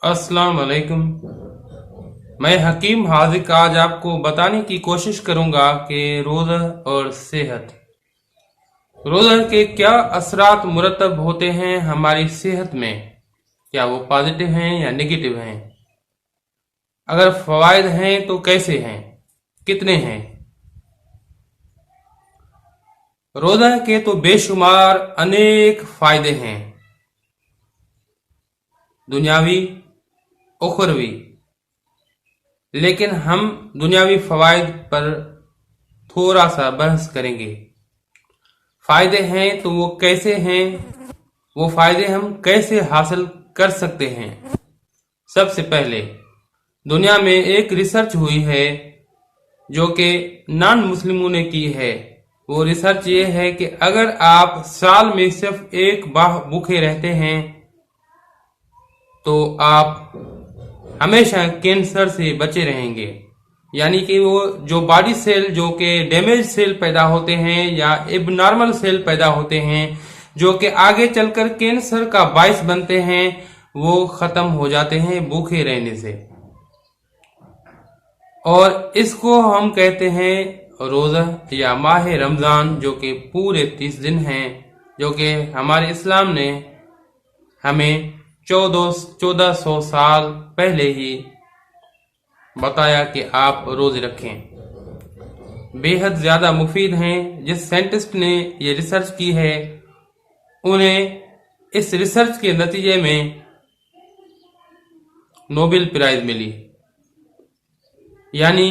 अस्सलाम वालेकुम। मैं हकीम हाजिक आज आपको बताने की कोशिश करूंगा कि रोज़ा और सेहत, रोज़ा के क्या असरात मुरतब होते हैं हमारी सेहत में, क्या वो पॉजिटिव हैं या नेगेटिव हैं, अगर फ़वाइद हैं तो कैसे हैं, कितने हैं। रोज़ा के तो बेशुमार अनेक फ़ायदे हैं, दुनियावी उखरवी, लेकिन हम दुनियावी फ़वाइद पर थोड़ा सा बहस करेंगे। फ़ायदे हैं तो वो कैसे हैं, वो फ़ायदे हम कैसे हासिल कर सकते हैं। सबसे पहले दुनिया में एक रिसर्च हुई है जो कि नॉन मुस्लिमों ने की है। वो रिसर्च ये है कि अगर आप साल में सिर्फ एक बार भूखे रहते हैं तो आप हमेशा कैंसर से बचे रहेंगे। यानी कि वो जो बॉडी सेल जो कि डैमेज सेल पैदा होते हैं या एबनॉर्मल सेल पैदा होते हैं जो कि आगे चलकर कैंसर का बायस बनते हैं, वो खत्म हो जाते हैं भूखे रहने से। और इसको हम कहते हैं रोज़ा या माह रमज़ान, जो कि पूरे 30 दिन हैं, जो कि हमारे इस्लाम ने हमें 1400 साल पहले ही बताया कि आप रोज़े रखें। बेहद ज़्यादा मुफीद हैं। जिस साइंटिस्ट ने ये रिसर्च की है उन्हें इस रिसर्च के नतीजे में नोबेल प्राइज मिली। यानी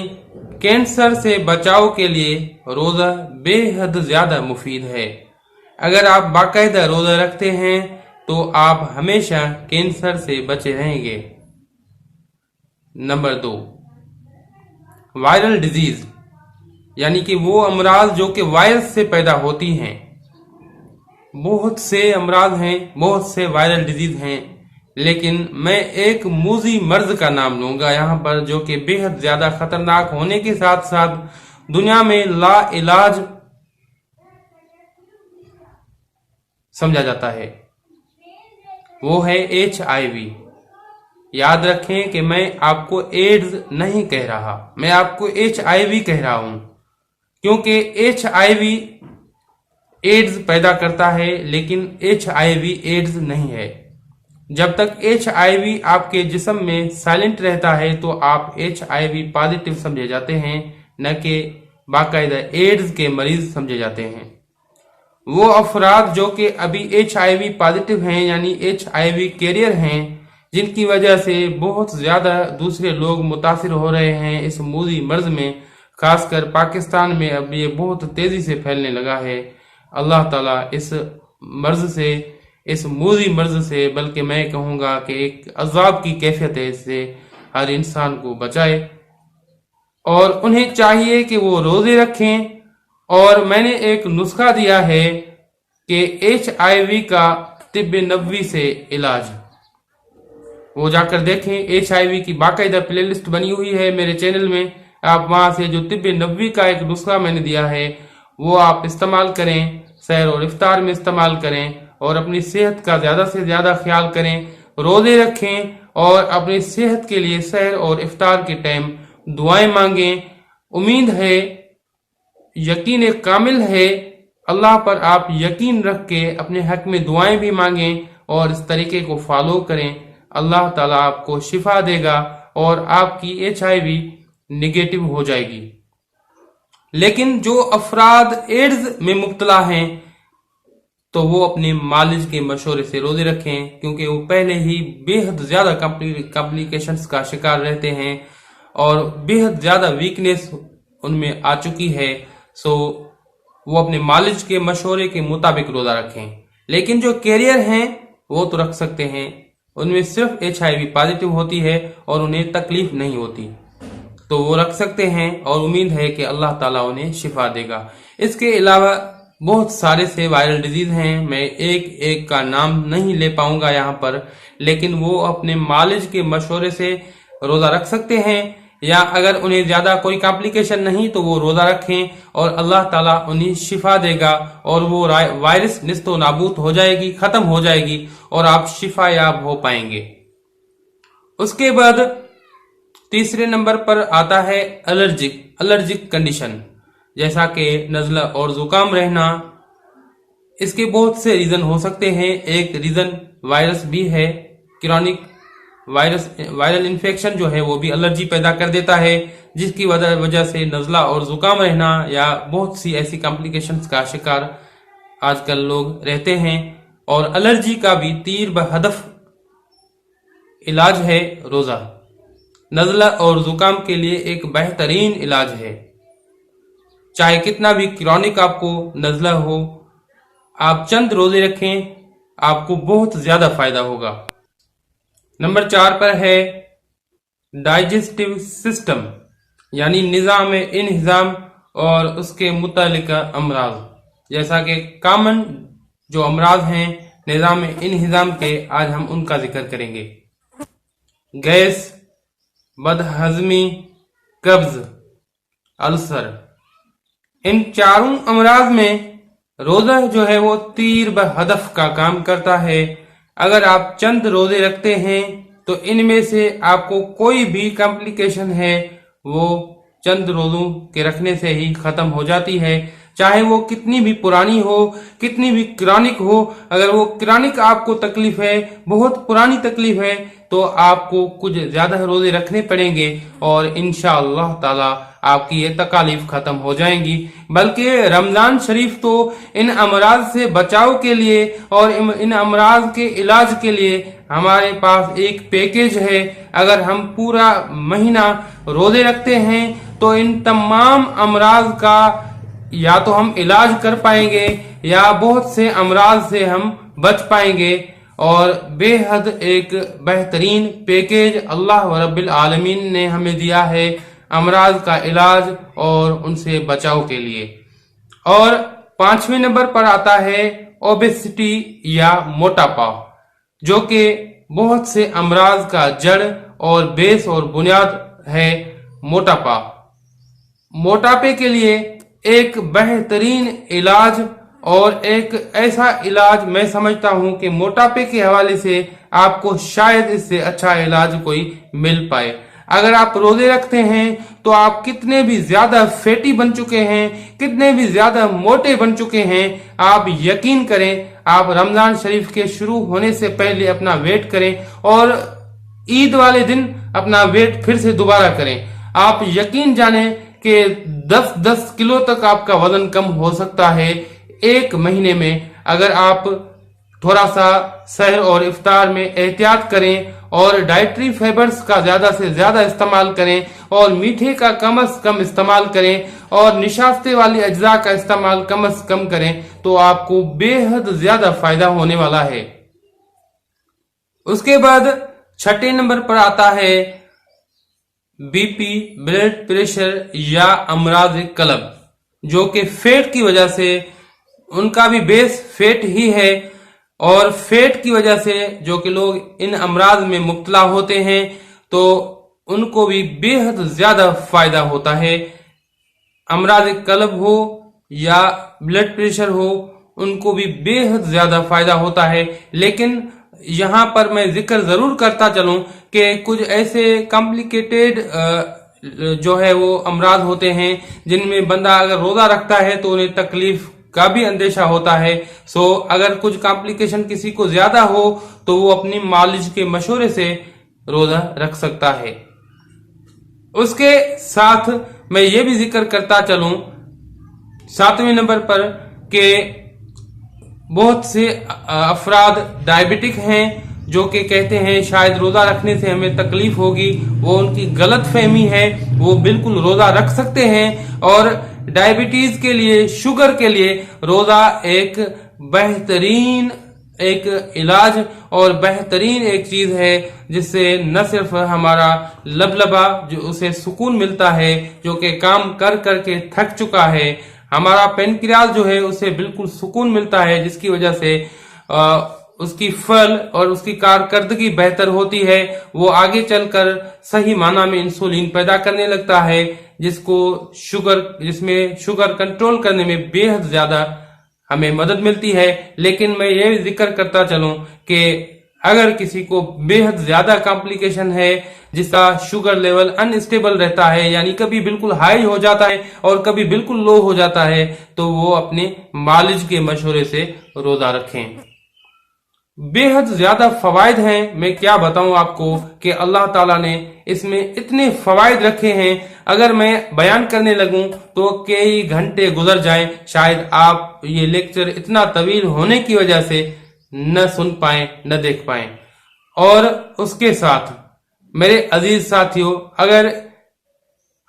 कैंसर से बचाव के लिए रोज़ा बेहद ज़्यादा मुफीद है। अगर आप बाकायदा रोज़ा रखते हैं तो आप हमेशा कैंसर से बचे रहेंगे। नंबर 2, वायरल डिजीज, यानी कि वो अमराज जो कि वायरस से पैदा होती हैं। बहुत से अमराज हैं, बहुत से वायरल डिजीज हैं, लेकिन मैं एक मूजी मर्ज का नाम लूंगा यहाँ पर, जो कि बेहद ज्यादा खतरनाक होने के साथ साथ दुनिया में ला इलाज समझा जाता है। वो है HIV। याद रखें कि मैं आपको एड्स नहीं कह रहा, मैं आपको HIV कह रहा हूं, क्योंकि HIV एड्स पैदा करता है लेकिन HIV एड्स नहीं है। जब तक HIV आपके जिस्म में साइलेंट रहता है तो आप HIV पॉजिटिव समझे जाते हैं, न कि बाकायदा एड्स के मरीज समझे जाते हैं। वो अफराद जो कि अभी HIV पॉजिटिव हैं, यानी HIV कैरियर हैं, जिनकी वजह से बहुत ज्यादा दूसरे लोग मुतासिर हो रहे हैं इस मूजी मर्ज में, खासकर पाकिस्तान में अब ये बहुत तेजी से फैलने लगा है। अल्लाह ताला इस मर्ज से, इस मूजी मर्ज से, बल्कि मैं कहूँगा कि एक अजाब की कैफियत है, इससे हर इंसान को बचाए। और उन्हें चाहिए कि वो रोजे रखें। और मैंने एक नुस्खा दिया है कि HIV का तिब्ब नबवी से इलाज, वो जाकर देखें। HIV की बाकायदा प्लेलिस्ट बनी हुई है मेरे चैनल में, आप वहां से जो तिब्ब नबवी का एक नुस्खा मैंने दिया है वो आप इस्तेमाल करें, सहर और इफ्तार में इस्तेमाल करें और अपनी सेहत का ज्यादा से ज्यादा ख्याल करें, रोजे रखें और अपनी सेहत के लिए सहर और इफ्तार के टाइम दुआएं मांगें। उम्मीद है, यकीन कामिल है, अल्लाह पर आप यकीन रख के अपने हक में दुआएं भी मांगें और इस तरीके को फॉलो करें। अल्लाह ताला आपको शिफा देगा और आपकी HIV निगेटिव हो जाएगी। लेकिन जो अफराद एड्स में मुब्तला हैं तो वो अपने मालिज के मशवरे से रोजे रखें, क्योंकि वो पहले ही बेहद ज्यादा कॉम्प्लिकेशंस का शिकार रहते हैं और बेहद ज्यादा वीकनेस उनमें आ चुकी है। सो वो अपने मालिज के मशवरे के मुताबिक रोजा रखें। लेकिन जो कैरियर हैं वो तो रख सकते हैं, उनमें सिर्फ HIV पॉजिटिव होती है और उन्हें तकलीफ नहीं होती, तो वो रख सकते हैं और उम्मीद है कि अल्लाह ताला उन्हें शिफा देगा। इसके अलावा बहुत सारे से वायरल डिजीज हैं, मैं एक एक का नाम नहीं ले पाऊंगा यहाँ पर, लेकिन वो अपने मालिज के मशवरे से रोजा रख सकते हैं, या अगर उन्हें ज्यादा कोई कॉम्प्लिकेशन नहीं तो वो रोजा रखें और अल्लाह ताला उन्हें शिफा देगा और वो वायरस निस्तो नाबूद हो जाएगी, खत्म हो जाएगी और आप शिफा याब हो पाएंगे। उसके बाद तीसरे नंबर पर आता है एलर्जिक कंडीशन, जैसा कि नज़ला और जुकाम रहना। इसके बहुत से रीजन हो सकते हैं। एक रीजन वायरस भी है। क्रॉनिक वायरल इन्फेक्शन जो है वो भी एलर्जी पैदा कर देता है, जिसकी वजह से नज़ला और जुकाम रहना या बहुत सी ऐसी कॉम्प्लिकेशंस का शिकार आजकल लोग रहते हैं। और एलर्जी का भी तीर बहदफ इलाज है रोजा। नज़ला और जुकाम के लिए एक बेहतरीन इलाज है। चाहे कितना भी क्रॉनिक आपको नज़ला हो, आप चंद रोजे रखें, आपको बहुत ज्यादा फायदा होगा। नंबर 4 पर है डाइजेस्टिव सिस्टम, यानी निज़ाम इंहिज़ाम और उसके मुतालिका अमराज। जैसा कि कॉमन जो अमराज हैं निज़ाम इंहिज़ाम के, आज हम उनका जिक्र करेंगे। गैस, बदहजमी, कब्ज, अल्सर, इन चारों अमराज में रोजा जो है वो तीर बहदफ का काम करता है। अगर आप चंद रोजे रखते हैं तो इनमें से आपको कोई भी कॉम्प्लिकेशन है वो चंद रोजों के रखने से ही खत्म हो जाती है। चाहे वो कितनी भी पुरानी हो, कितनी भी क्रॉनिक हो। अगर वो क्रॉनिक आपको तकलीफ है, बहुत पुरानी तकलीफ है, तो आपको कुछ ज्यादा रोजे रखने पड़ेंगे और इंशाअल्लाह ताला आपकी ये तकालीफ खत्म हो जाएंगी। बल्कि रमजान शरीफ तो इन अमराज से बचाव के लिए और इन अमराज के इलाज के लिए हमारे पास एक पैकेज है। अगर हम पूरा महीना रोजे रखते हैं तो इन तमाम अमराज का या तो हम इलाज कर पाएंगे या बहुत से अमराज से हम बच पाएंगे। और बेहद एक बेहतरीन पैकेज अल्लाह व रब्बिल आलमीन ने हमें दिया है अमराज का इलाज और उनसे बचाव के लिए। और 5वें नंबर पर आता है ओबेसिटी या मोटापा, जो कि बहुत से अमराज का जड़ और बेस और बुनियाद है। मोटापे के लिए एक बेहतरीन इलाज और एक ऐसा इलाज मैं समझता हूं कि मोटापे के हवाले से आपको शायद इससे अच्छा इलाज कोई मिल पाए। अगर आप रोजे रखते हैं तो आप कितने भी ज्यादा फैटी बन चुके हैं, कितने भी ज्यादा मोटे बन चुके हैं, आप यकीन करें आप रमजान शरीफ के शुरू होने से पहले अपना वेट करें और ईद वाले दिन अपना वेट फिर से दोबारा करें। आप यकीन जानें कि 10-10 किलो तक आपका वजन कम हो सकता है एक महीने में, अगर आप थोड़ा सा सहर और इफ्तार में एहतियात करें और डाइटरी फाइबर्स का ज्यादा से ज्यादा इस्तेमाल करें और मीठे का कम से कम इस्तेमाल करें और निशास्ते वाली अज्जा का इस्तेमाल कम से कम करें, तो आपको बेहद ज्यादा फायदा होने वाला है। उसके बाद 6ठे नंबर पर आता है बीपी, ब्लड प्रेशर या अमराज कल्ब, जो कि फैट की वजह से, उनका भी बेस फैट ही है और फैट की वजह से जो कि लोग इन अमराज में मुब्तला होते हैं तो उनको भी बेहद ज्यादा फायदा होता है। अमराज कल्ब हो या ब्लड प्रेशर हो, उनको भी बेहद ज्यादा फायदा होता है। लेकिन यहाँ पर मैं जिक्र जरूर करता चलूं कि कुछ ऐसे कॉम्प्लिकेटेड जो है वो अमराज होते हैं जिनमें बंदा अगर रोजा रखता है तो उन्हें तकलीफ का भी अंदेशा होता है। सो अगर कुछ कॉम्प्लिकेशन किसी को ज्यादा हो तो वो अपनी मालिज के मशवरे से रोजा रख सकता है। उसके साथ मैं ये भी जिक्र करता चलूं 7वें नंबर पर कि बहुत से अफराद डायबिटिक हैं जो कि कहते हैं शायद रोजा रखने से हमें तकलीफ होगी। वो उनकी गलत फहमी है, वो बिल्कुल रोजा रख सकते हैं। और डायबिटीज के लिए, शुगर के लिए रोजा एक बेहतरीन एक इलाज और बेहतरीन एक चीज है जिससे न सिर्फ हमारा लबलबा जो उसे सुकून मिलता है, जो कि काम कर करके थक चुका है, हमारा पेनक्रियाज जो है उसे बिल्कुल सुकून मिलता है, जिसकी वजह से उसकी फल और उसकी कारकर्दगी बेहतर होती है। वो आगे चलकर सही माना में इंसुलिन पैदा करने लगता है, जिसमें शुगर कंट्रोल करने में बेहद ज्यादा हमें मदद मिलती है। लेकिन मैं ये जिक्र करता चलूं कि अगर किसी को बेहद ज्यादा कॉम्प्लिकेशन है, जिसका शुगर लेवल अनस्टेबल रहता है, यानी कभी बिल्कुल हाई हो जाता है और कभी बिल्कुल लो हो जाता है, तो वो अपने मालिज के मशवरे से रोजा रखें। बेहद ज्यादा फवायद हैं, मैं क्या बताऊं आपको कि अल्लाह ताला ने इसमें इतने फवायद रखे हैं, अगर मैं बयान करने लगूं तो कई घंटे गुजर जाएं, शायद आप ये लेक्चर इतना तवील होने की वजह से न सुन पाए न देख पाए। और उसके साथ मेरे अजीज साथियों, अगर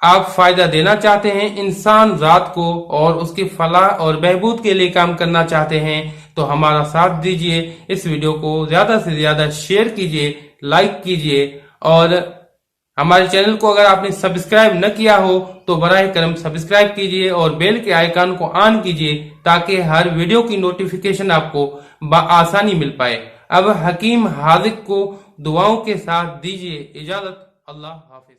आप फायदा देना चाहते हैं इंसान जात को और उसकी फलाह और बहबूद के लिए काम करना चाहते हैं, तो हमारा साथ दीजिए, इस वीडियो को ज्यादा से ज्यादा शेयर कीजिए, लाइक कीजिए, और हमारे चैनल को अगर आपने सब्सक्राइब न किया हो तो बराह करम सब्सक्राइब कीजिए और बेल के आइकन को ऑन कीजिए, ताकि हर वीडियो की नोटिफिकेशन आपको आसानी मिल पाए। अब हकीम हाजिक को दुआओं के साथ दीजिए इजाजत। अल्लाह हाफिज।